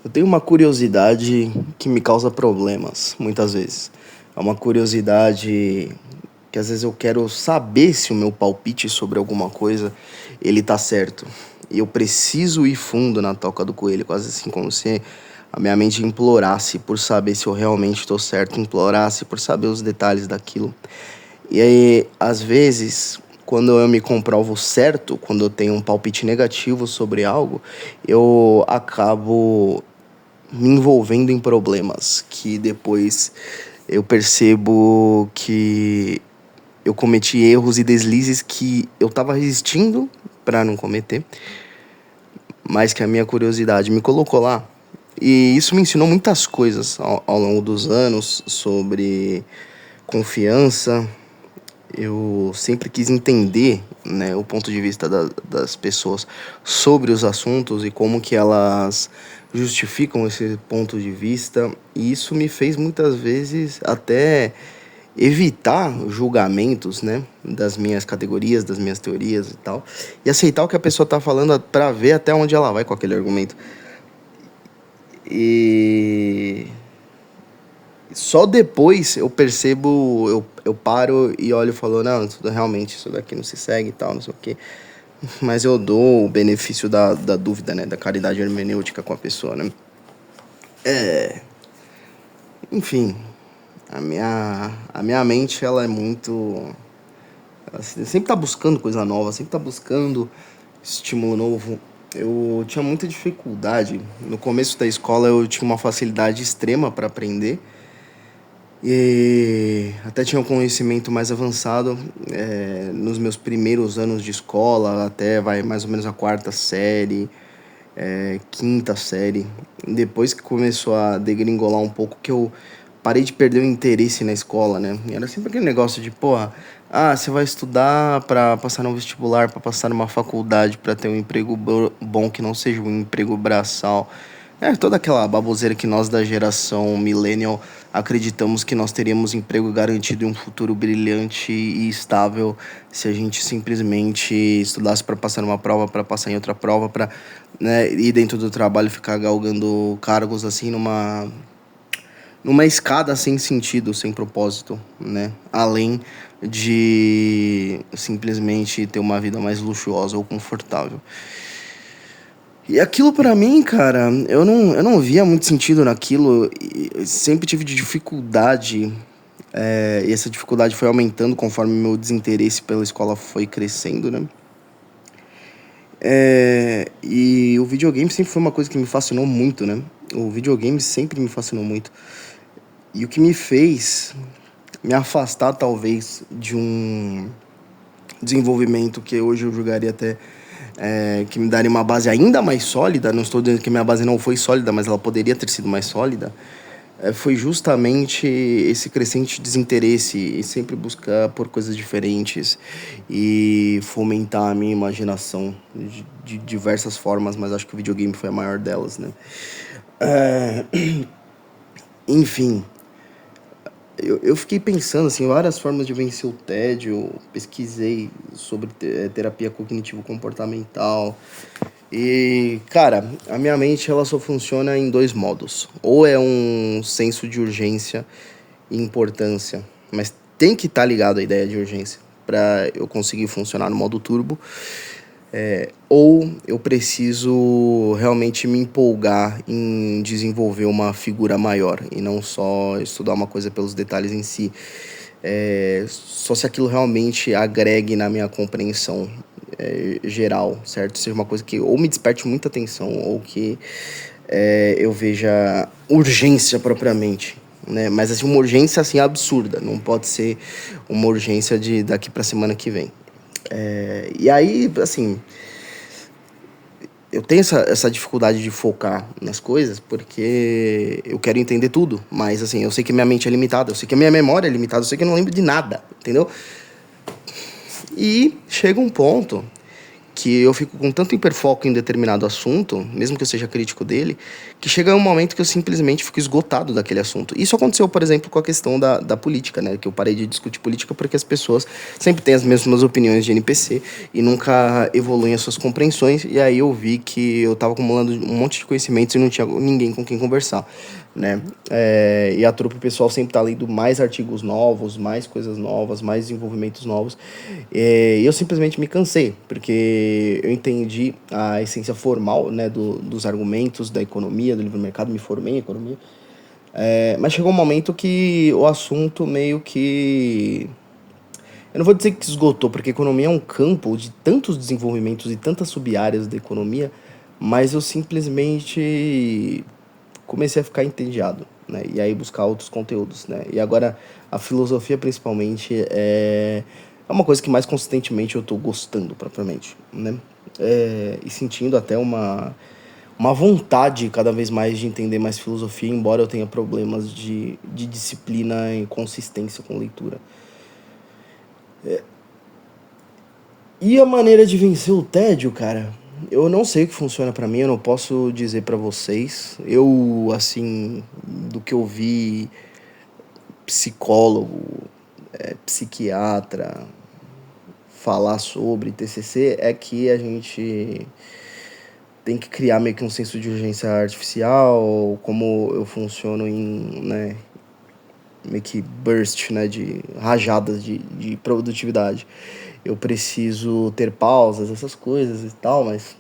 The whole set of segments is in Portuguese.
Eu tenho uma curiosidade que me causa problemas, muitas vezes. É uma curiosidade que às vezes eu quero saber se o meu palpite sobre alguma coisa, ele tá certo. E eu preciso ir fundo na toca do coelho, quase assim como se a minha mente implorasse por saber se eu realmente estou certo, implorasse por saber os detalhes daquilo. E aí, às vezes, quando eu me comprovo certo, quando eu tenho um palpite negativo sobre algo, eu acabo me envolvendo em problemas que depois eu percebo que eu cometi erros e deslizes que eu estava resistindo para não cometer, mas que a minha curiosidade me colocou lá. E isso me ensinou muitas coisas ao longo dos anos sobre confiança. Eu sempre quis entender, né, o ponto de vista das pessoas sobre os assuntos e como que elas justificam esse ponto de vista. E isso me fez muitas vezes até evitar julgamentos, né, das minhas categorias, das minhas teorias e tal, e aceitar o que a pessoa está falando para ver até onde ela vai com aquele argumento. E só depois eu percebo, eu paro e olho e falo, não, realmente isso daqui não se segue e tal, não sei o quê. Mas eu dou o benefício da dúvida, né? Da caridade hermenêutica com a pessoa, né? Enfim, a minha mente, ela é muito... Ela sempre tá buscando coisa nova, sempre tá buscando estímulo novo. Eu tinha muita dificuldade. No começo da escola eu tinha uma facilidade extrema para aprender. E até tinha um conhecimento mais avançado nos meus primeiros anos de escola, até vai mais ou menos a quarta série, quinta série. Depois que começou a degringolar um pouco, que eu parei de perder o interesse na escola, né? E era sempre aquele negócio de, porra, você vai estudar para passar no vestibular, para passar numa faculdade, para ter um emprego bom que não seja um emprego braçal. Toda aquela baboseira que nós da geração millennial acreditamos que nós teríamos emprego garantido e um futuro brilhante e estável se a gente simplesmente estudasse para passar numa prova, para passar em outra prova, para, né, ir dentro do trabalho ficar galgando cargos assim numa escada sem sentido, sem propósito, né? Além de simplesmente ter uma vida mais luxuosa ou confortável. E aquilo pra mim, cara, eu não via muito sentido naquilo. E sempre tive dificuldade. E essa dificuldade foi aumentando conforme meu desinteresse pela escola foi crescendo, né? E o videogame sempre foi uma coisa que me fascinou muito, né? O videogame sempre me fascinou muito. E o que me fez me afastar, talvez, de um desenvolvimento que hoje eu julgaria até que me daria uma base ainda mais sólida. Não estou dizendo que minha base não foi sólida, mas ela poderia ter sido mais sólida. Foi justamente esse crescente desinteresse e sempre buscar por coisas diferentes e fomentar a minha imaginação de diversas formas, mas acho que o videogame foi a maior delas, né? Enfim, eu fiquei pensando assim, várias formas de vencer o tédio. Pesquisei sobre terapia cognitivo-comportamental. E, cara, a minha mente ela só funciona em dois modos. Ou é um senso de urgência e importância, mas tem que estar ligado à ideia de urgência para eu conseguir funcionar no modo turbo. Ou eu preciso realmente me empolgar em desenvolver uma figura maior e não só estudar uma coisa pelos detalhes em si. Só se aquilo realmente agregue na minha compreensão geral, certo? Seja uma coisa que ou me desperte muita atenção ou que eu veja urgência propriamente, né? Mas assim, uma urgência assim absurda, não pode ser uma urgência de daqui para semana que vem. E aí, assim, eu tenho essa dificuldade de focar nas coisas porque eu quero entender tudo, mas assim, eu sei que minha mente é limitada, eu sei que a minha memória é limitada, eu sei que eu não lembro de nada, entendeu? E chega um ponto que eu fico com tanto hiperfoco em determinado assunto, mesmo que eu seja crítico dele, que chega um momento que eu simplesmente fico esgotado daquele assunto. Isso aconteceu, por exemplo, com a questão da política, né? Que eu parei de discutir política porque as pessoas sempre têm as mesmas opiniões de NPC e nunca evoluem as suas compreensões. E aí eu vi que eu tava acumulando um monte de conhecimentos e não tinha ninguém com quem conversar, né? E a trupe pessoal sempre tá lendo mais artigos novos, mais coisas novas, mais desenvolvimentos novos. E eu simplesmente me cansei, porque eu entendi a essência formal, né, dos argumentos da economia, do livre mercado, me formei em economia. Mas chegou um momento que o assunto meio que... Eu não vou dizer que esgotou, porque a economia é um campo de tantos desenvolvimentos e tantas sub-áreas da economia, mas eu simplesmente comecei a ficar entediado, né? E aí buscar outros conteúdos, né? E agora a filosofia principalmente é uma coisa que mais consistentemente eu tô gostando propriamente, né? E sentindo até uma vontade cada vez mais de entender mais filosofia, embora eu tenha problemas de disciplina e consistência com leitura. E a maneira de vencer o tédio, cara, eu não sei o que funciona pra mim, eu não posso dizer pra vocês. Eu, assim, do que eu vi, psicólogo, psiquiatra falar sobre TCC, é que a gente tem que criar meio que um senso de urgência artificial, como eu funciono em, né, meio que burst, né, de rajadas de produtividade. Eu preciso ter pausas, essas coisas e tal, mas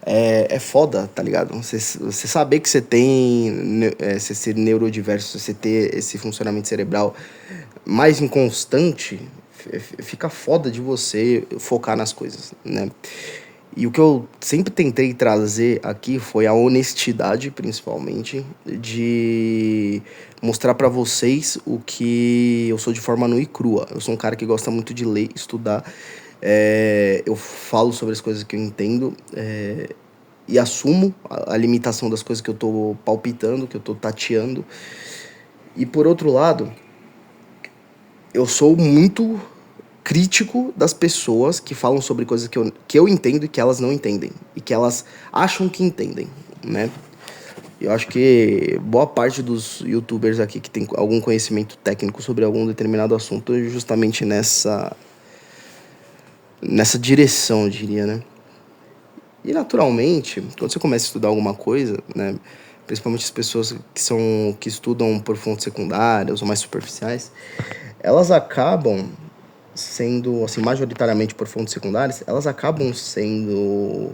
é foda, tá ligado? Você saber que você tem, você ser neurodiverso, você ter esse funcionamento cerebral mais inconstante, fica foda de você focar nas coisas, né? E o que eu sempre tentei trazer aqui foi a honestidade, principalmente, de mostrar pra vocês o que eu sou de forma nua e crua. Eu sou um cara que gosta muito de ler, estudar. Eu falo sobre as coisas que eu entendo, e assumo a limitação das coisas que eu tô palpitando, que eu tô tateando. E por outro lado, eu sou muito crítico das pessoas que falam sobre coisas que eu entendo e que elas não entendem. E que elas acham que entendem, né? Eu acho que boa parte dos youtubers aqui que tem algum conhecimento técnico sobre algum determinado assunto é justamente nessa direção, eu diria, né? E naturalmente, quando você começa a estudar alguma coisa, né? Principalmente as pessoas que estudam por fontes secundárias ou mais superficiais, elas acabam sendo, assim, majoritariamente por fontes secundárias, elas acabam sendo...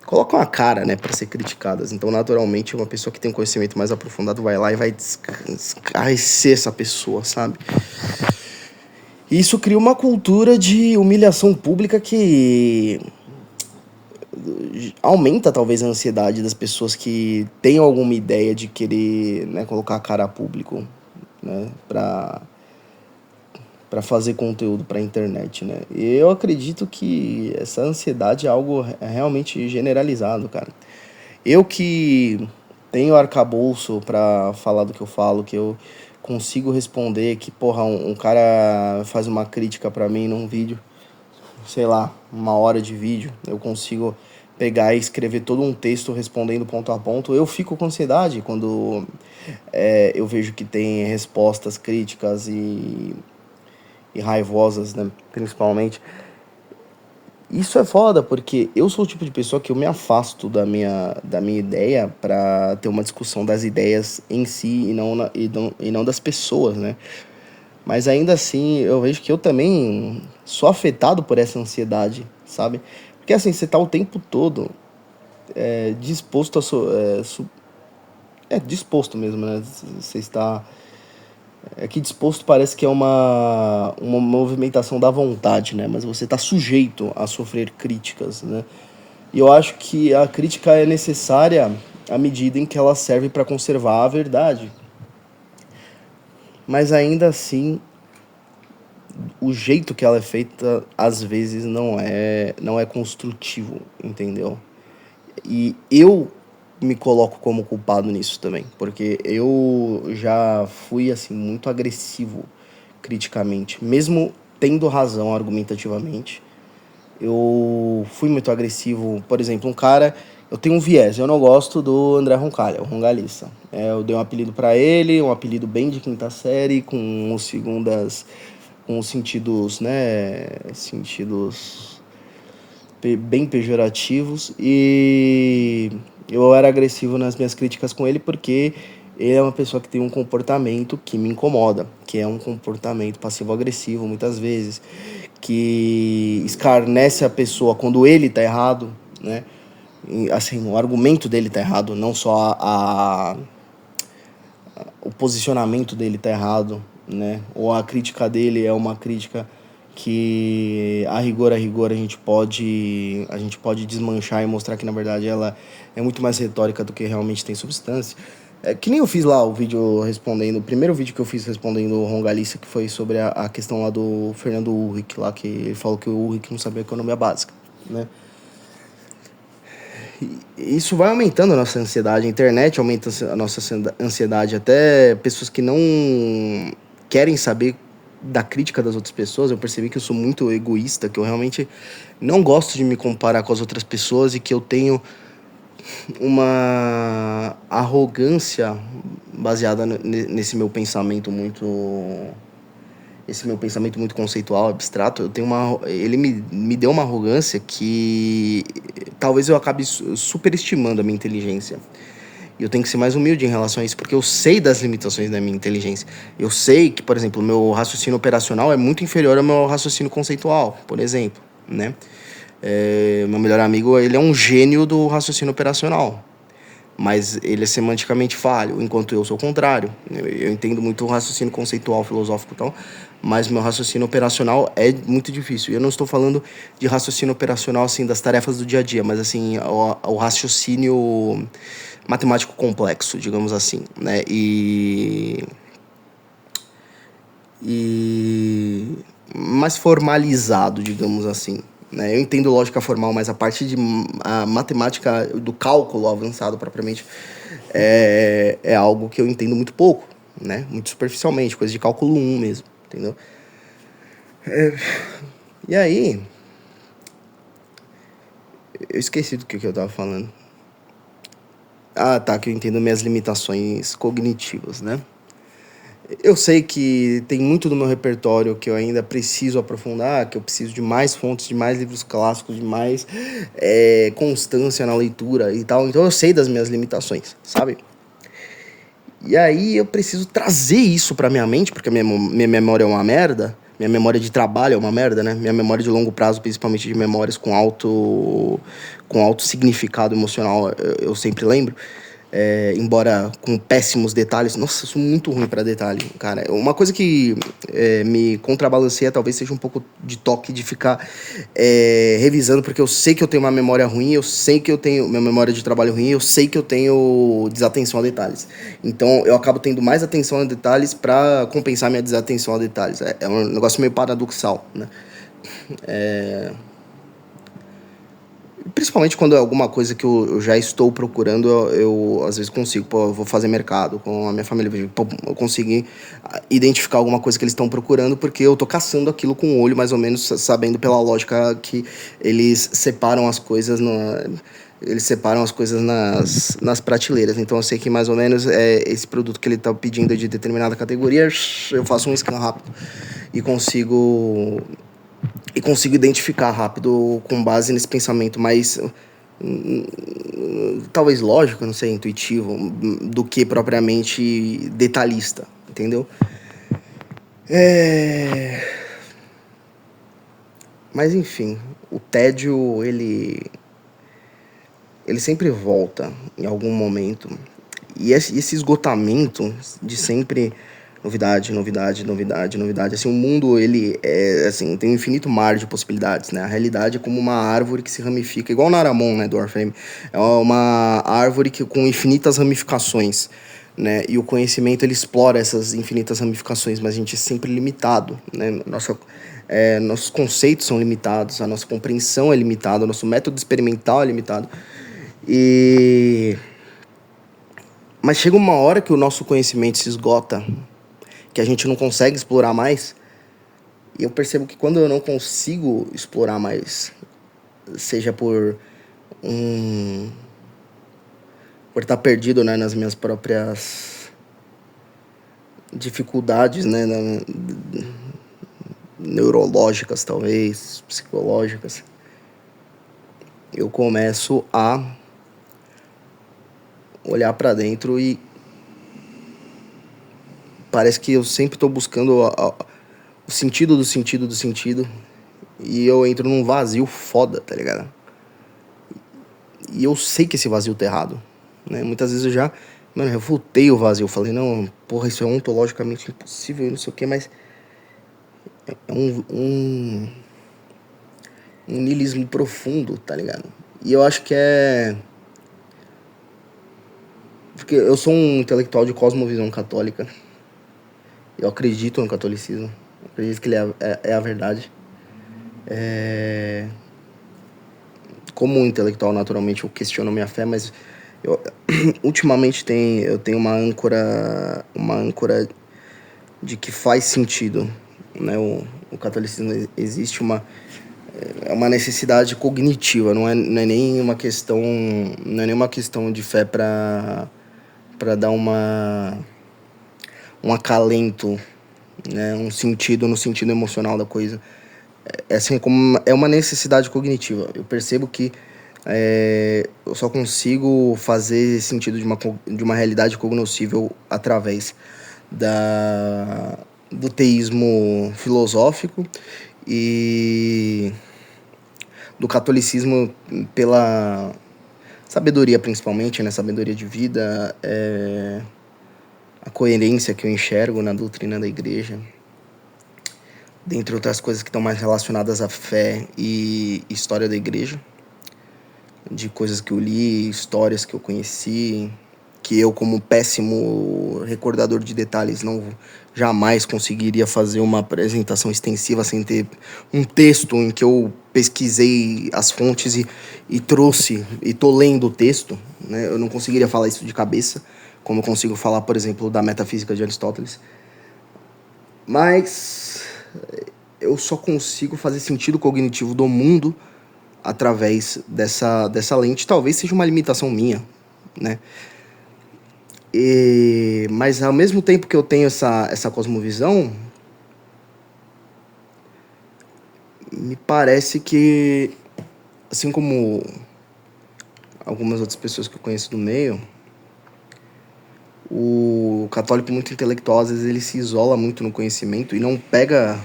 colocam a cara, né, para ser criticadas. Então, naturalmente, uma pessoa que tem um conhecimento mais aprofundado vai lá e vai descarrecer essa pessoa, sabe? E isso cria uma cultura de humilhação pública que aumenta, talvez, a ansiedade das pessoas que têm alguma ideia de querer, né, colocar a cara a público, né, para fazer conteúdo para a internet, né? E eu acredito que essa ansiedade é algo realmente generalizado, cara. Eu que tenho arcabouço para falar do que eu falo, que eu consigo responder, que, porra, um cara faz uma crítica para mim num vídeo, sei lá, 1 hora de vídeo, eu consigo pegar e escrever todo um texto respondendo ponto a ponto. Eu fico com ansiedade quando eu vejo que tem respostas críticas e raivosas, né, principalmente. Isso é foda, porque eu sou o tipo de pessoa que eu me afasto da minha ideia pra ter uma discussão das ideias em si e não das pessoas, né? Mas ainda assim, eu vejo que eu também sou afetado por essa ansiedade, sabe? Porque assim, você tá o tempo todo disposto a... disposto mesmo, né? Você está... que disposto parece que é uma movimentação da vontade, né? Mas você está sujeito a sofrer críticas, né? E eu acho que a crítica é necessária à medida em que ela serve para conservar a verdade. Mas ainda assim, o jeito que ela é feita, às vezes, não é construtivo, entendeu? E eu me coloco como culpado nisso também, porque eu já fui, assim, muito agressivo criticamente, mesmo tendo razão argumentativamente. eu fui muito agressivo. Por exemplo, um cara, eu tenho um viés, eu não gosto do André Roncalha, o rongalista. Eu dei um apelido pra ele, um apelido bem de quinta série, com os sentidos, né, sentidos bem pejorativos, e eu era agressivo nas minhas críticas com ele porque ele é uma pessoa que tem um comportamento que me incomoda, que é um comportamento passivo-agressivo muitas vezes, que escarnece a pessoa quando ele tá errado, né? E, assim, o argumento dele tá errado, não só o posicionamento dele tá errado, né? Ou a crítica dele é uma crítica que a rigor a gente pode desmanchar e mostrar que na verdade ela é muito mais retórica do que realmente tem substância. É que nem eu fiz lá o vídeo respondendo, o primeiro vídeo que eu fiz respondendo o Rongalista, que foi sobre a questão lá do Fernando Ulrich, lá que ele falou que o Ulrich não sabia economia básica, né? Isso vai aumentando a nossa ansiedade. A internet aumenta a nossa ansiedade. Até pessoas que não querem saber da crítica das outras pessoas. Eu percebi que eu sou muito egoísta, que eu realmente não gosto de me comparar com as outras pessoas e que eu tenho uma arrogância baseada nesse meu pensamento muito esse meu pensamento muito conceitual, abstrato. Eu tenho ele me deu uma arrogância que talvez eu acabe superestimando a minha inteligência. E eu tenho que ser mais humilde em relação a isso, porque eu sei das limitações da minha inteligência. Eu sei que, por exemplo, o meu raciocínio operacional é muito inferior ao meu raciocínio conceitual, por exemplo, né? Meu melhor amigo, ele é um gênio do raciocínio operacional, mas ele é semanticamente falho, enquanto eu sou o contrário. Eu entendo muito o raciocínio conceitual, filosófico e tal, mas meu raciocínio operacional é muito difícil. E eu não estou falando de raciocínio operacional, assim, das tarefas do dia a dia, mas, assim, o raciocínio matemático complexo, digamos assim, né? E mais formalizado, digamos assim, né? Eu entendo lógica formal, mas a parte de a matemática do cálculo avançado propriamente é algo que eu entendo muito pouco, né? Muito superficialmente, coisa de cálculo um mesmo, entendeu? E aí, eu esqueci do que eu tava falando. Ah, tá, que eu entendo minhas limitações cognitivas, né? Eu sei que tem muito do meu repertório que eu ainda preciso aprofundar, que eu preciso de mais fontes, de mais livros clássicos, de mais constância na leitura e tal. Então eu sei das minhas limitações, sabe? E aí eu preciso trazer isso pra minha mente, porque a minha memória é uma merda. Minha memória de trabalho é uma merda, né? Minha memória de longo prazo, principalmente de memórias com alto significado emocional, eu sempre lembro. Embora com péssimos detalhes. Nossa, eu sou muito ruim pra detalhe, cara. Uma coisa que me contrabalanceia talvez seja um pouco de toque de ficar revisando, porque eu sei que eu tenho uma memória ruim, eu sei que eu tenho minha memória de trabalho ruim, eu sei que eu tenho desatenção a detalhes. Então eu acabo tendo mais atenção a detalhes pra compensar minha desatenção a detalhes. É um negócio meio paradoxal, né? Principalmente quando é alguma coisa que eu já estou procurando, eu às vezes consigo. Pô, eu vou fazer mercado com a minha família. Pô, eu consegui identificar alguma coisa que eles estão procurando porque eu tô caçando aquilo com o olho, mais ou menos, sabendo pela lógica que eles separam as coisas nas prateleiras. Então eu sei que mais ou menos esse produto que ele tá pedindo de determinada categoria, eu faço um scan rápido e consigo identificar rápido com base nesse pensamento mais talvez lógico, não sei, intuitivo, do que propriamente detalhista, entendeu? Mas enfim, o tédio ele sempre volta em algum momento. E esse esgotamento de sempre novidade, novidade, novidade, novidade. Assim, o mundo, ele assim, tem um infinito mar de possibilidades, né? A realidade é como uma árvore que se ramifica, igual o Naramon, né, do Warframe. É uma árvore com infinitas ramificações, né? E o conhecimento, ele explora essas infinitas ramificações, mas a gente é sempre limitado, né? Nossos conceitos são limitados, a nossa compreensão é limitada, o nosso método experimental é limitado. Mas chega uma hora que o nosso conhecimento se esgota, que a gente não consegue explorar mais. E eu percebo que quando eu não consigo explorar mais seja um por estar perdido, né, nas minhas próprias dificuldades, né, neurológicas, talvez, psicológicas, eu começo a olhar para dentro e parece que eu sempre tô buscando o sentido do sentido do sentido e eu entro num vazio foda, tá ligado? E eu sei que esse vazio tá errado, né? Muitas vezes eu já, mano, refutei o vazio. Eu falei, não, porra, isso é ontologicamente impossível e não sei o que, mas é um niilismo profundo, tá ligado? E eu acho que é. Porque eu sou um intelectual de cosmovisão católica. Eu acredito no catolicismo. Eu acredito que ele é a verdade. É... Como um intelectual, naturalmente, eu questiono minha fé, mas eu, ultimamente eu tenho uma âncora de que faz sentido, né? O catolicismo existe é uma necessidade cognitiva, não é nem uma questão, não é nem uma questão de fé para dar um acalento, né? Um sentido no sentido emocional da coisa. É assim como é uma necessidade cognitiva. Eu percebo que eu só consigo fazer sentido de uma realidade cognoscível através da, do teísmo filosófico e do catolicismo pela sabedoria, principalmente, né? Sabedoria de vida, a coerência que eu enxergo na doutrina da igreja, dentre outras coisas que estão mais relacionadas à fé e história da igreja, de coisas que eu li, histórias que eu conheci, que eu, como péssimo recordador de detalhes, não jamais conseguiria fazer uma apresentação extensiva sem ter um texto em que eu pesquisei as fontes e trouxe, e tô lendo o texto, né? Eu não conseguiria falar isso de cabeça, como eu consigo falar, por exemplo, da metafísica de Aristóteles. Mas eu só consigo fazer sentido cognitivo do mundo através dessa lente. Talvez seja uma limitação minha, né? Mas ao mesmo tempo que eu tenho essa cosmovisão, me parece que, assim como algumas outras pessoas que eu conheço do meio, o católico muito intelectual, às vezes ele se isola muito no conhecimento e não pega...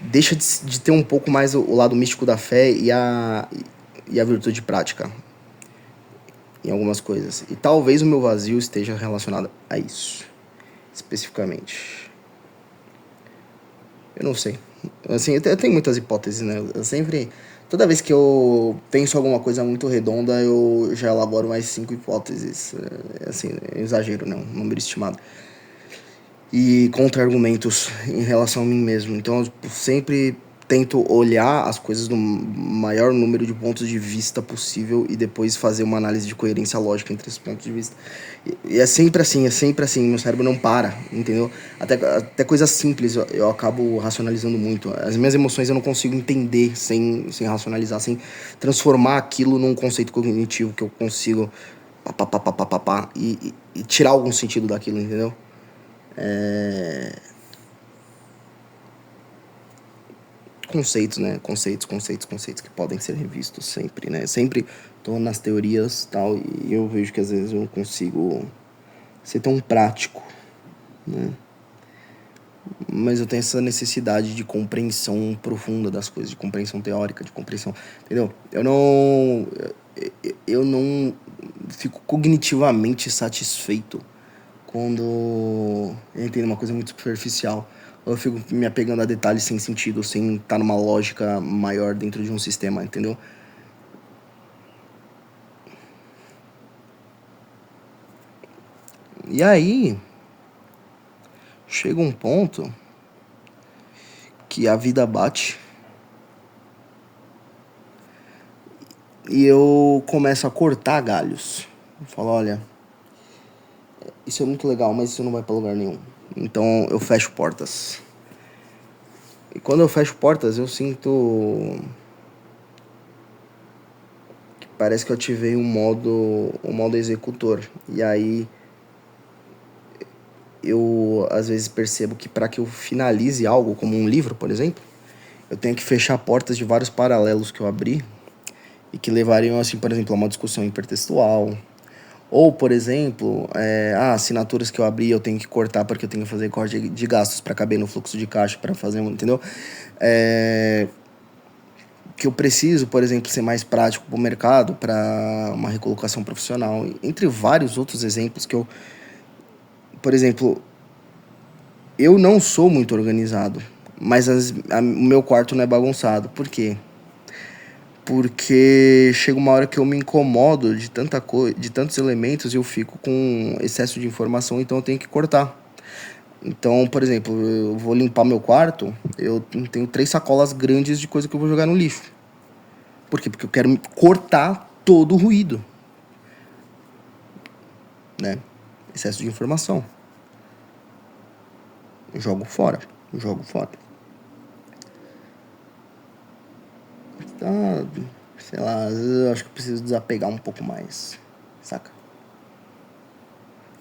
Deixa de ter um pouco mais o lado místico da fé e a virtude prática em algumas coisas. E talvez o meu vazio esteja relacionado a isso, especificamente. Eu não sei. Assim, eu tenho muitas hipóteses, né? Eu sempre... Toda vez que eu penso alguma coisa muito redonda, eu já elaboro mais 5 hipóteses. Assim, é exagero, né? Um número estimado. E contra-argumentos em relação a mim mesmo. Então, eu sempre tento olhar as coisas do maior número de pontos de vista possível e depois fazer uma análise de coerência lógica entre esses pontos de vista. E é sempre assim, meu cérebro não para, entendeu? Até coisas simples eu acabo racionalizando muito. As minhas emoções eu não consigo entender sem racionalizar, sem transformar aquilo num conceito cognitivo que eu consigo e tirar algum sentido daquilo, entendeu? Conceitos, né? Conceitos que podem ser revistos sempre, né? Sempre tô nas teorias tal e eu vejo que às vezes eu não consigo ser tão prático, né? Mas eu tenho essa necessidade de compreensão profunda das coisas, de compreensão teórica, de compreensão, entendeu? Eu não fico cognitivamente satisfeito quando eu entendo uma coisa muito superficial. Eu fico me apegando a detalhes sem sentido, sem estar numa lógica maior dentro de um sistema, entendeu? E aí, chega um ponto que a vida bate e eu começo a cortar galhos. Eu falo, olha, isso é muito legal, mas isso não vai pra lugar nenhum. Então eu fecho portas. E quando eu fecho portas, eu sinto parece que eu ativei o modo executor. E aí eu às vezes percebo que para que eu finalize algo, como um livro, por exemplo, eu tenho que fechar portas de vários paralelos que eu abri e que levariam, assim, por exemplo, a uma discussão hipertextual. Ou, por exemplo, assinaturas que eu abri eu tenho que cortar porque eu tenho que fazer corte de gastos para caber no fluxo de caixa para fazer, entendeu? Que eu preciso, por exemplo, ser mais prático para o mercado, para uma recolocação profissional, entre vários outros exemplos que eu, por exemplo, eu não sou muito organizado, mas o meu quarto não é bagunçado. Por quê? Porque chega uma hora que eu me incomodo de tanta coisa, de tantos elementos e eu fico com excesso de informação, então eu tenho que cortar. Então, por exemplo, eu vou limpar meu quarto, eu tenho 3 sacolas grandes de coisa que eu vou jogar no lixo. Por quê? Porque eu quero cortar todo o ruído, né? Excesso de informação. Eu jogo fora. Eu jogo fora. Então, sei lá, às vezes eu acho que eu preciso desapegar um pouco mais, saca?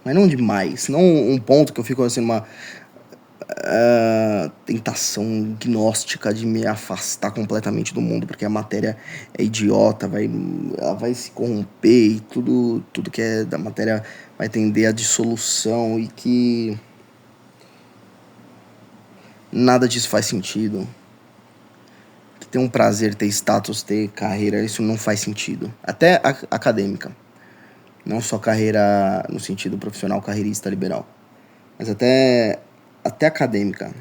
Mas não demais, não um ponto que eu fico assim, uma tentação gnóstica de me afastar completamente do mundo, porque a matéria é idiota, ela vai se corromper e tudo que é da matéria vai tender à dissolução e que nada disso faz sentido. Que ter um prazer, ter status, ter carreira, isso não faz sentido. Até acadêmica. Não só carreira no sentido profissional, carreirista liberal. Mas até acadêmica.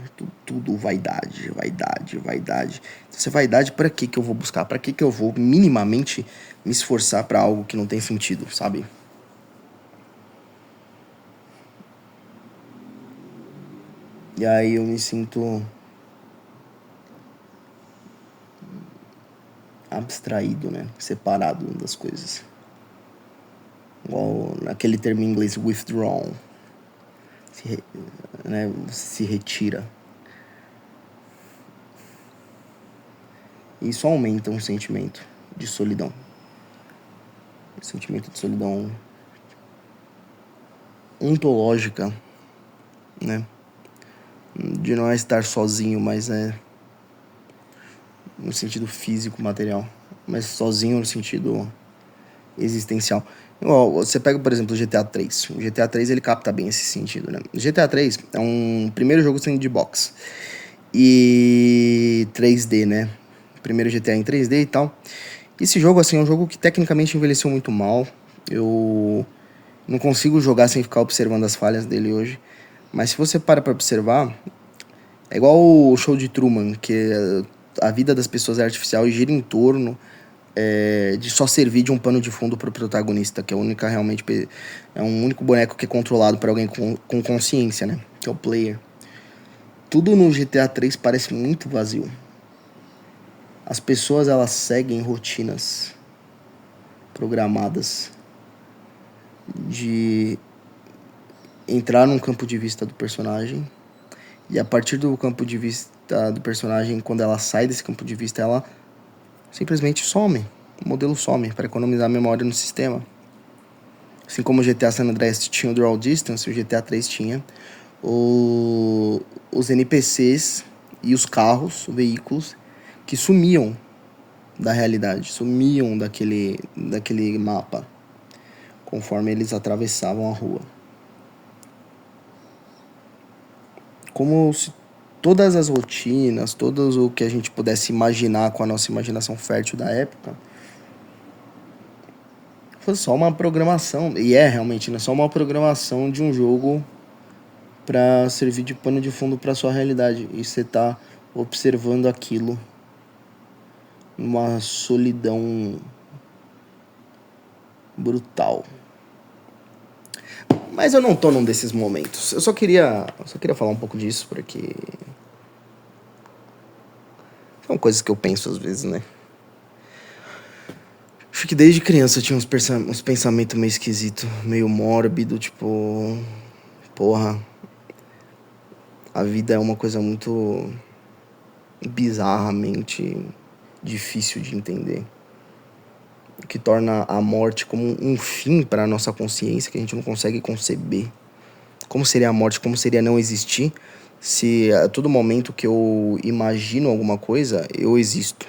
Tudo vaidade, vaidade, vaidade. Se é vaidade, pra que eu vou buscar? Pra que eu vou minimamente me esforçar pra algo que não tem sentido, sabe? E aí eu me sinto abstraído, né? Separado das coisas. Igual naquele termo em inglês, withdrawn. Né? Se retira. E isso aumenta um sentimento de solidão. Um sentimento de solidão ontológica, né? De não é estar sozinho, mas é no sentido físico, material. Mas sozinho no sentido existencial. Igual, você pega, por exemplo, o GTA 3. O GTA 3 ele capta bem esse sentido, né? O GTA 3 é um primeiro jogo sandbox. E 3D, né? Primeiro GTA em 3D e tal. Esse jogo, assim, é um jogo que tecnicamente envelheceu muito mal. Eu não consigo jogar sem ficar observando as falhas dele hoje. Mas se você para pra observar, é igual o show de Truman, que a vida das pessoas é artificial e gira em torno de só servir de um pano de fundo pro protagonista, que é a única realmente. É um único boneco que é controlado por alguém com consciência, né? Que é o player. Tudo no GTA 3 parece muito vazio. As pessoas elas seguem rotinas programadas de entrar num campo de vista do personagem e a partir do campo de vista do personagem, quando ela sai desse campo de vista, ela simplesmente some. O modelo some para economizar memória no sistema. Assim como o GTA San Andreas tinha o Draw Distance, o GTA 3 tinha os NPCs e os carros, veículos, que sumiam da realidade, sumiam daquele mapa, conforme eles atravessavam a rua. Como se todas as rotinas, todo o que a gente pudesse imaginar com a nossa imaginação fértil da época, fosse só uma programação, e é realmente, né, só uma programação de um jogo para servir de pano de fundo para sua realidade. E você tá observando aquilo numa solidão brutal. Mas eu não tô num desses momentos. Eu só queria falar um pouco disso, porque são coisas que eu penso às vezes, né? Acho que desde criança eu tinha uns pensamentos meio esquisitos, meio mórbido, tipo, porra, a vida é uma coisa muito bizarramente difícil de entender. que torna a morte como um fim para a nossa consciência que a gente não consegue conceber. Como seria a morte? Como seria não existir? Se a todo momento que eu imagino alguma coisa, eu existo.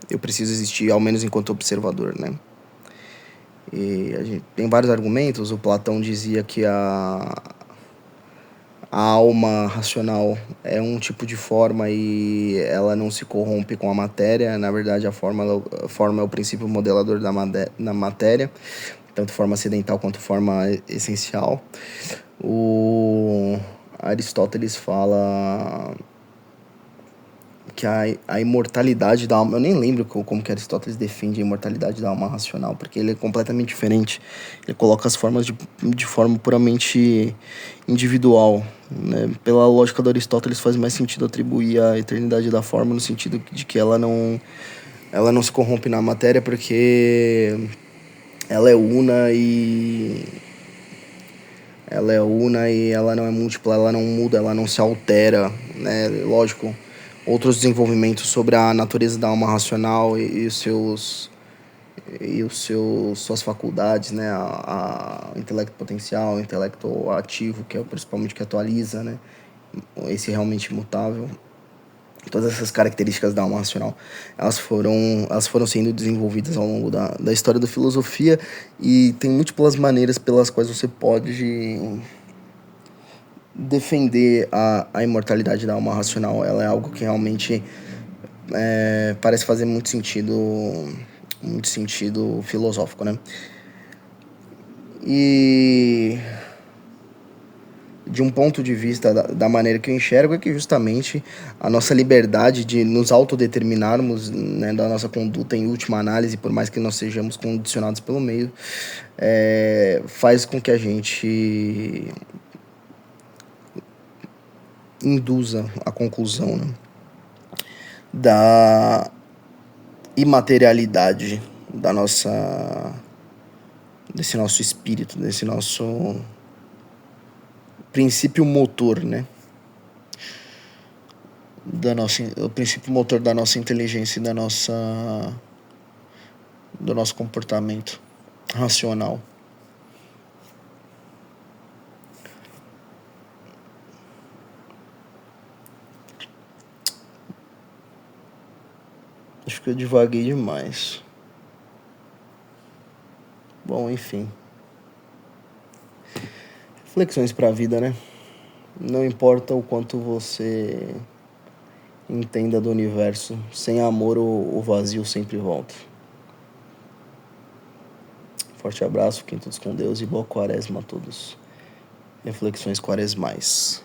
Eu preciso existir, ao menos enquanto observador, né? E a gente tem vários argumentos. O Platão dizia que a alma racional é um tipo de forma e ela não se corrompe com a matéria. Na verdade, a forma é o princípio modelador da matéria, tanto forma acidental quanto forma essencial. O Aristóteles fala que a imortalidade da alma... Eu nem lembro como que Aristóteles defende a imortalidade da alma racional, porque ele é completamente diferente. Ele coloca as formas de forma puramente individual, né? Pela lógica do Aristóteles, faz mais sentido atribuir a eternidade da forma no sentido de que ela não se corrompe na matéria, porque ela é una e... Ela é una e ela não é múltipla, ela não muda, ela não se altera, né? Lógico, outros desenvolvimentos sobre a natureza da alma racional suas faculdades, né? O intelecto potencial, o intelecto ativo, que é principalmente que atualiza, né? Esse realmente imutável. Todas essas características da alma racional, elas foram sendo desenvolvidas ao longo da história da filosofia, e tem múltiplas maneiras pelas quais você pode defender a imortalidade da alma racional. Ela é algo que realmente parece fazer muito sentido filosófico, né? E de um ponto de vista da maneira que eu enxergo, é que justamente a nossa liberdade de nos autodeterminarmos, né, da nossa conduta em última análise, por mais que nós sejamos condicionados pelo meio, faz com que a gente induza a conclusão, né, da imaterialidade desse nosso espírito, desse nosso princípio motor, né? O princípio motor da nossa inteligência e do nosso comportamento racional. Acho que eu divaguei demais. Bom, enfim. Reflexões para a vida, né? Não importa o quanto você entenda do universo, sem amor o vazio sempre volta. Forte abraço, fiquem todos com Deus e boa quaresma a todos. Reflexões quaresmais.